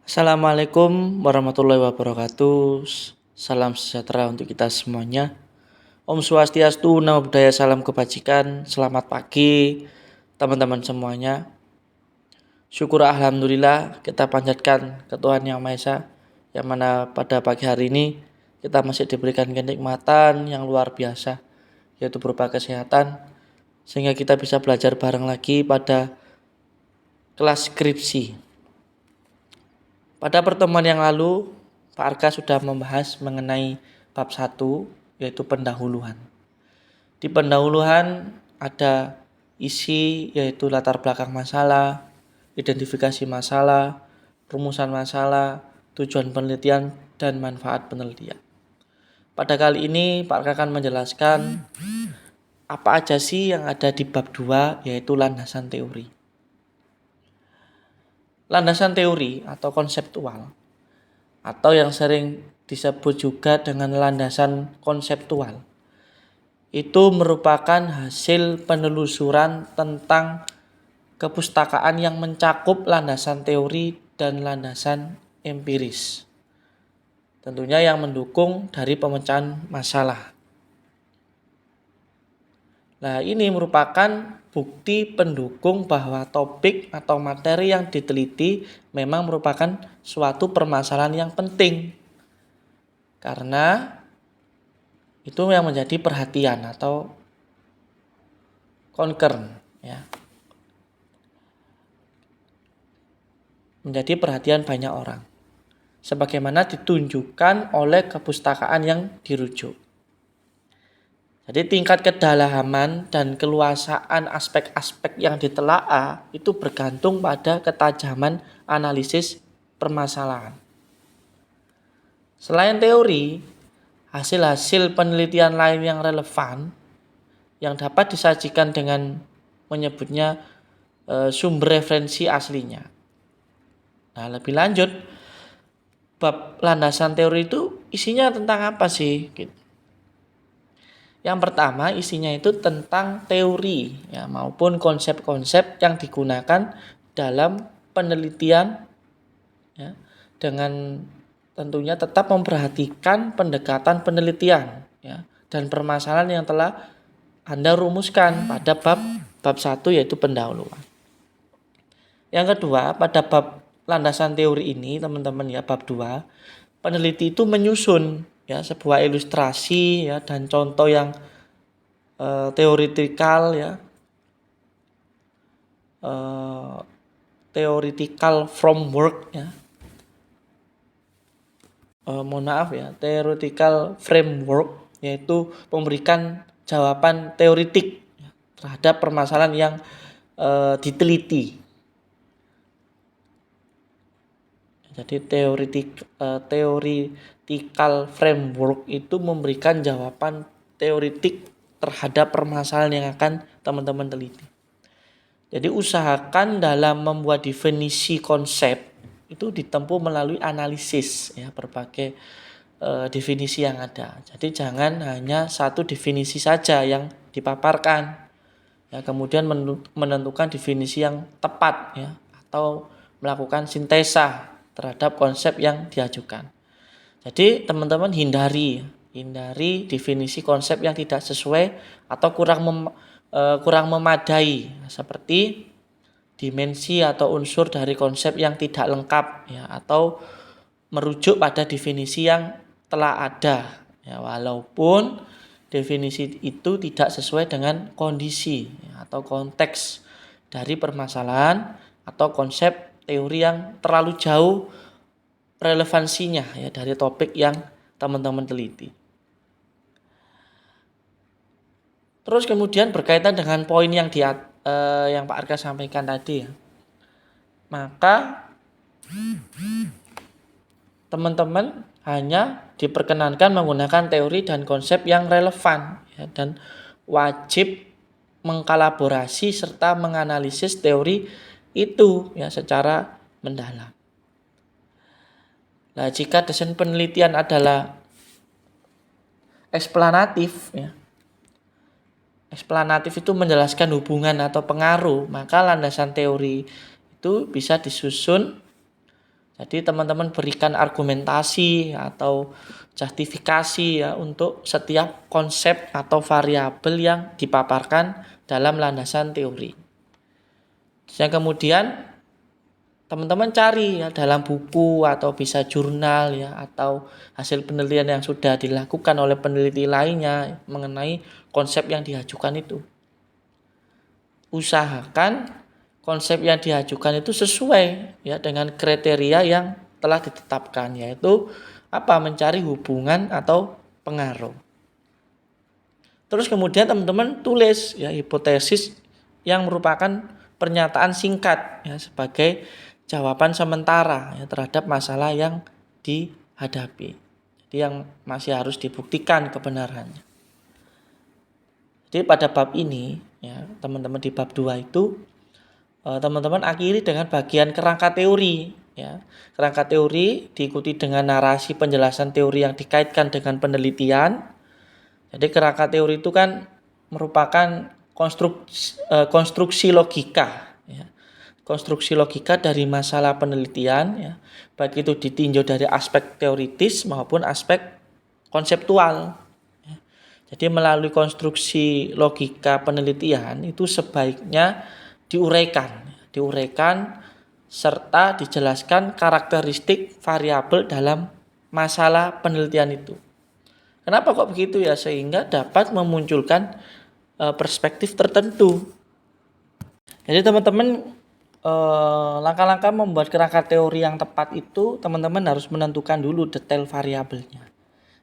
Assalamualaikum warahmatullahi wabarakatuh. Salam sejahtera untuk kita semuanya. Om Swastiastu, Namo Buddhaya, salam kebajikan. Selamat pagi teman-teman semuanya. Syukur alhamdulillah kita panjatkan ke Tuhan Yang Maha Esa, yang mana pada pagi hari ini kita masih diberikan kenikmatan yang luar biasa, yaitu berupa kesehatan, sehingga kita bisa belajar bareng lagi pada kelas skripsi. Pada pertemuan yang lalu, Pak Arka sudah membahas mengenai bab 1, yaitu pendahuluan. Di pendahuluan ada isi, yaitu latar belakang masalah, identifikasi masalah, rumusan masalah, tujuan penelitian, dan manfaat penelitian. Pada kali ini Pak Arka akan menjelaskan apa aja sih yang ada di bab 2, yaitu landasan teori. Landasan teori atau konseptual, atau yang sering disebut juga dengan landasan konseptual, itu merupakan hasil penelusuran tentang kepustakaan yang mencakup landasan teori dan landasan empiris, tentunya yang mendukung dari pemecahan masalah. Nah, ini merupakan bukti pendukung bahwa topik atau materi yang diteliti memang merupakan suatu permasalahan yang penting, karena itu yang menjadi perhatian atau concern, ya, menjadi perhatian banyak orang, sebagaimana ditunjukkan oleh kepustakaan yang dirujuk. Jadi tingkat kedalaman dan keluasaan aspek-aspek yang ditelaah itu bergantung pada ketajaman analisis permasalahan. Selain teori, hasil-hasil penelitian lain yang relevan yang dapat disajikan dengan menyebutnya sumber referensi aslinya. Nah, lebih lanjut, bab landasan teori itu isinya tentang apa sih? Yang pertama, isinya itu tentang teori, ya, maupun konsep-konsep yang digunakan dalam penelitian, ya, dengan tentunya tetap memperhatikan pendekatan penelitian, ya, dan permasalahan yang telah Anda rumuskan pada bab 1, yaitu pendahuluan. Yang kedua, pada bab landasan teori ini, teman-teman, ya, bab 2, peneliti itu menyusun, ya, sebuah ilustrasi, ya, dan contoh yang teoritikal, ya, theoretical framework, ya, theoretical framework, yaitu memberikan jawaban teoritik, ya, terhadap permasalahan yang diteliti. Jadi theoretical framework itu memberikan jawaban teoritik terhadap permasalahan yang akan teman-teman teliti. Jadi usahakan dalam membuat definisi konsep itu ditempuh melalui analisis, ya, berbagai definisi yang ada. Jadi jangan hanya satu definisi saja yang dipaparkan, ya, kemudian menentukan definisi yang tepat, ya, atau melakukan sintesa terhadap konsep yang diajukan. Jadi teman-teman hindari definisi konsep yang tidak sesuai atau kurang memadai, seperti dimensi atau unsur dari konsep yang tidak lengkap, ya, atau merujuk pada definisi yang telah ada, ya, walaupun definisi itu tidak sesuai dengan kondisi, ya, atau konteks dari permasalahan atau konsep teori yang terlalu jauh relevansinya, ya, dari topik yang teman-teman teliti. Terus kemudian berkaitan dengan poin yang Pak Arka sampaikan tadi, ya, maka teman-teman hanya diperkenankan menggunakan teori dan konsep yang relevan, ya, dan wajib mengkolaborasi serta menganalisis teori itu, ya, secara mendalam. Nah, jika desain penelitian adalah eksplanatif, ya, eksplanatif itu menjelaskan hubungan atau pengaruh, maka landasan teori itu bisa disusun Jadi teman-teman berikan argumentasi atau justifikasi ya untuk setiap konsep atau variabel yang dipaparkan dalam landasan teori. Yang kemudian teman-teman cari ya dalam buku atau bisa jurnal ya atau hasil penelitian yang sudah dilakukan oleh peneliti lainnya mengenai konsep yang diajukan itu. Usahakan konsep yang diajukan itu sesuai ya dengan kriteria yang telah ditetapkan, yaitu mencari hubungan atau pengaruh. Terus kemudian teman-teman tulis ya hipotesis yang merupakan pernyataan singkat ya sebagai jawaban sementara ya terhadap masalah yang dihadapi. Jadi yang masih harus dibuktikan kebenarannya. Jadi pada bab ini ya teman-teman di bab 2 itu teman-teman akhiri dengan bagian kerangka teori ya. Kerangka teori diikuti dengan narasi penjelasan teori yang dikaitkan dengan penelitian. Jadi kerangka teori itu kan merupakan konstruksi logika ya. Konstruksi logika dari masalah penelitian ya, baik itu ditinjau dari aspek teoritis maupun aspek konseptual ya. Jadi melalui konstruksi logika penelitian itu sebaiknya diuraikan serta dijelaskan karakteristik variabel dalam masalah penelitian itu. Kenapa kok begitu ya? Sehingga dapat memunculkan perspektif tertentu. Jadi teman-teman langkah-langkah membuat kerangka teori yang tepat itu teman-teman harus menentukan dulu detail variabelnya.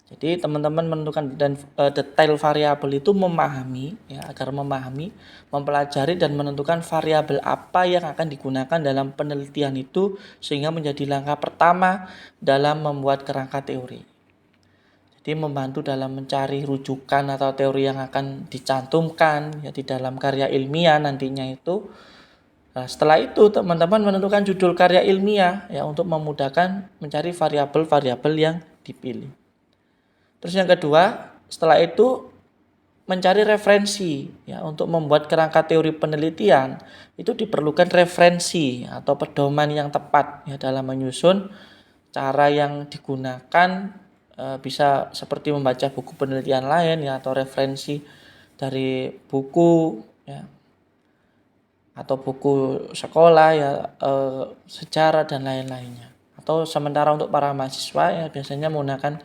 Jadi teman-teman menentukan detail variabel itu memahami ya, agar memahami, mempelajari dan menentukan variabel apa yang akan digunakan dalam penelitian itu sehingga menjadi langkah pertama dalam membuat kerangka teori. Jadi membantu dalam mencari rujukan atau teori yang akan dicantumkan ya di dalam karya ilmiah nantinya itu. Nah, setelah itu teman-teman menentukan judul karya ilmiah ya untuk memudahkan mencari variabel-variabel yang dipilih. Terus yang kedua, setelah itu mencari referensi ya untuk membuat kerangka teori penelitian itu diperlukan referensi atau pedoman yang tepat ya dalam menyusun cara yang digunakan bisa seperti membaca buku penelitian lain ya atau referensi dari buku ya atau buku sekolah ya sejarah dan lain-lainnya. Atau sementara untuk para mahasiswa ya biasanya menggunakan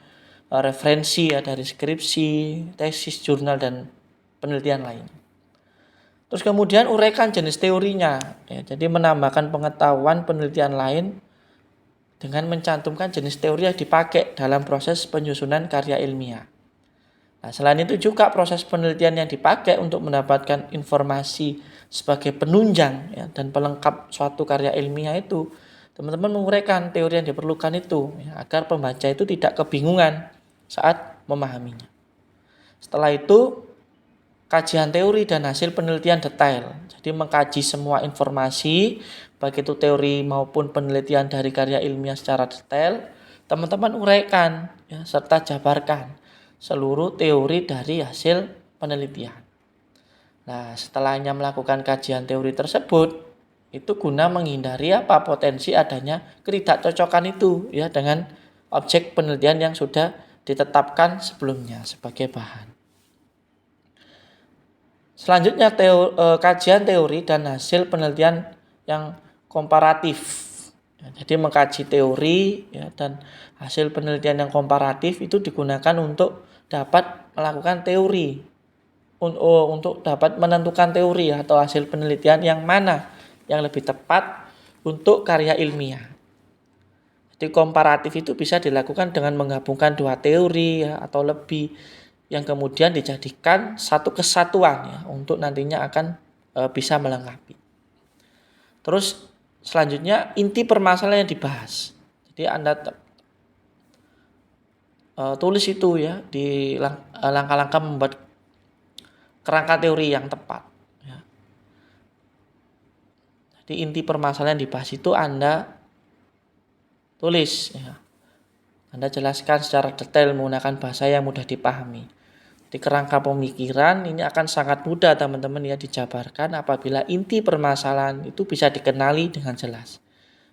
referensi ya dari skripsi, tesis, jurnal dan penelitian lain. Terus kemudian uraikan jenis teorinya ya, jadi menambahkan pengetahuan penelitian lain dengan mencantumkan jenis teori yang dipakai dalam proses penyusunan karya ilmiah. Nah, selain itu juga proses penelitian yang dipakai untuk mendapatkan informasi sebagai penunjang ya, dan pelengkap suatu karya ilmiah itu, teman-teman menguraikan teori yang diperlukan itu ya, agar pembaca itu tidak kebingungan saat memahaminya. Setelah itu kajian teori dan hasil penelitian detail. Jadi mengkaji semua informasi baik itu teori maupun penelitian dari karya ilmiah secara detail. Teman-teman uraikan ya, serta jabarkan seluruh teori dari hasil penelitian. Nah, setelahnya melakukan kajian teori tersebut itu guna menghindari potensi adanya ketidakcocokan itu ya dengan objek penelitian yang sudah ditetapkan sebelumnya sebagai bahan. Selanjutnya kajian teori dan hasil penelitian yang komparatif. Ya, jadi mengkaji teori ya, dan hasil penelitian yang komparatif itu digunakan untuk dapat melakukan teori, untuk dapat menentukan teori atau hasil penelitian yang mana yang lebih tepat untuk karya ilmiah. Jadi komparatif itu bisa dilakukan dengan menggabungkan dua teori ya, atau lebih yang kemudian dijadikan satu kesatuan ya, untuk nantinya akan bisa melengkapi. Terus selanjutnya inti permasalahan yang dibahas. Jadi Anda tulis itu ya di langkah-langkah membuat kerangka teori yang tepat. Ya. Jadi inti permasalahan yang dibahas itu Anda tulis ya. Anda jelaskan secara detail menggunakan bahasa yang mudah dipahami. Di kerangka pemikiran ini akan sangat mudah teman-teman ya dijabarkan apabila inti permasalahan itu bisa dikenali dengan jelas.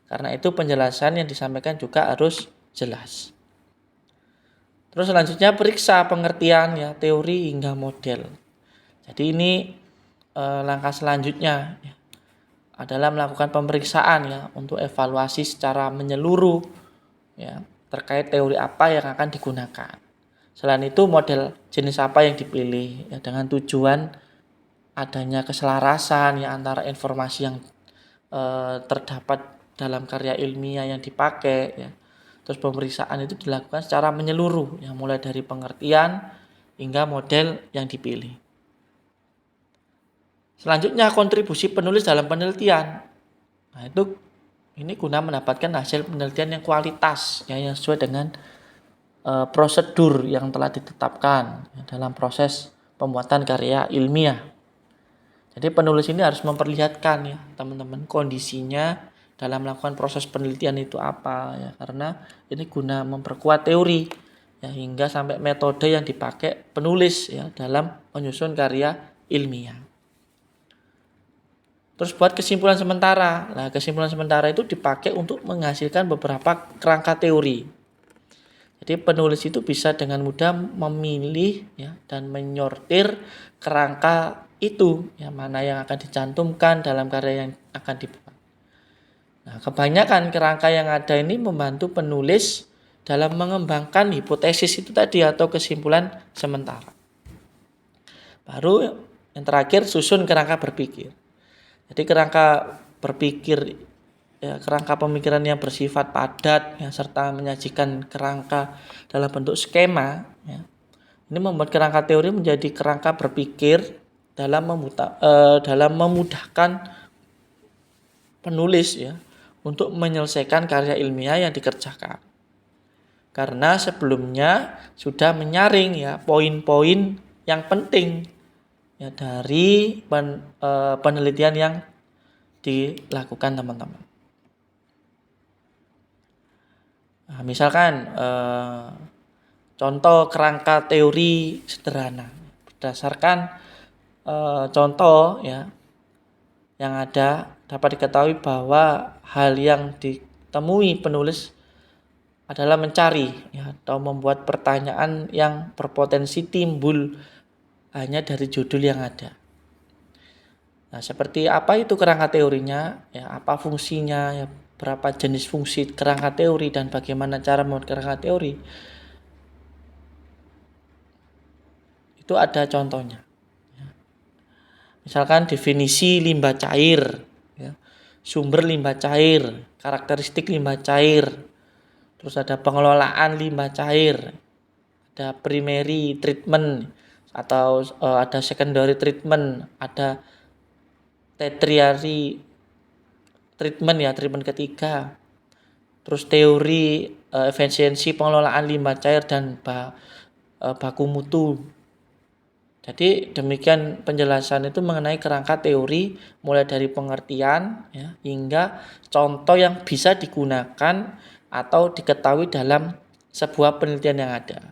Karena itu penjelasan yang disampaikan juga harus jelas. Terus selanjutnya periksa pengertian ya teori hingga model. Jadi ini langkah selanjutnya ya, adalah melakukan pemeriksaan ya untuk evaluasi secara menyeluruh ya terkait teori apa yang akan digunakan. Selain itu model jenis apa yang dipilih ya dengan tujuan adanya keselarasan ya antara informasi yang terdapat dalam karya ilmiah yang dipakai ya. Terus pemeriksaan itu dilakukan secara menyeluruh ya mulai dari pengertian hingga model yang dipilih. Selanjutnya kontribusi penulis dalam penelitian. Nah, ini guna mendapatkan hasil penelitian yang kualitas ya yang sesuai dengan prosedur yang telah ditetapkan ya, dalam proses pembuatan karya ilmiah. Jadi penulis ini harus memperlihatkan ya teman-teman kondisinya dalam melakukan proses penelitian itu apa ya, karena ini guna memperkuat teori ya hingga sampai metode yang dipakai penulis ya dalam menyusun karya ilmiah. Terus buat kesimpulan sementara. Nah, kesimpulan sementara itu dipakai untuk menghasilkan beberapa kerangka teori. Jadi penulis itu bisa dengan mudah memilih ya dan menyortir kerangka itu ya mana yang akan dicantumkan dalam karya yang akan dibuat. Nah, kebanyakan kerangka yang ada ini membantu penulis dalam mengembangkan hipotesis itu tadi atau kesimpulan sementara. Baru yang terakhir susun kerangka berpikir. Jadi kerangka berpikir ya, kerangka pemikiran yang bersifat padat ya, serta menyajikan kerangka dalam bentuk skema ya. Ini membuat kerangka teori menjadi kerangka berpikir dalam memudahkan penulis ya untuk menyelesaikan karya ilmiah yang dikerjakan. Karena sebelumnya sudah menyaring ya poin-poin yang penting ya dari penelitian yang dilakukan teman-teman. Nah, misalkan contoh kerangka teori sederhana berdasarkan contoh ya yang ada dapat diketahui bahwa hal yang ditemui penulis adalah mencari ya, atau membuat pertanyaan yang berpotensi timbul hanya dari judul yang ada. Nah, seperti apa itu kerangka teorinya, ya, apa fungsinya, ya, berapa jenis fungsi kerangka teori dan bagaimana cara membuat kerangka teori. Itu ada contohnya. Misalkan definisi limbah cair, ya, sumber limbah cair, karakteristik limbah cair, terus ada pengelolaan limbah cair, ada primary treatment atau ada secondary treatment, ada tertiary treatment ya, treatment ketiga, terus teori efisiensi pengelolaan limbah cair dan baku mutu. Jadi demikian penjelasan itu mengenai kerangka teori mulai dari pengertian ya, hingga contoh yang bisa digunakan atau diketahui dalam sebuah penelitian yang ada.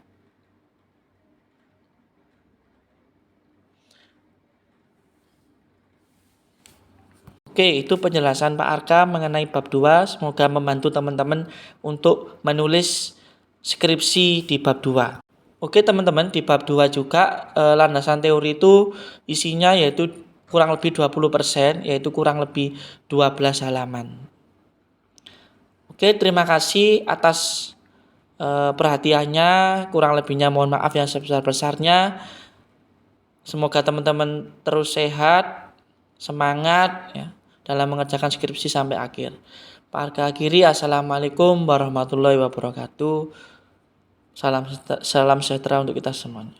Oke, itu penjelasan Pak Arka mengenai bab 2. Semoga membantu teman-teman untuk menulis skripsi di bab 2. Oke teman-teman, di bab 2 juga landasan teori itu isinya yaitu kurang lebih 20%, yaitu kurang lebih 12 halaman. Oke, terima kasih atas perhatiannya. Kurang lebihnya mohon maaf yang sebesar-besarnya. Semoga teman-teman terus sehat, semangat ya, dalam mengerjakan skripsi sampai akhir. Pak Arka akhiri, assalamualaikum warahmatullahi wabarakatuh. Salam sejahtera untuk kita semuanya.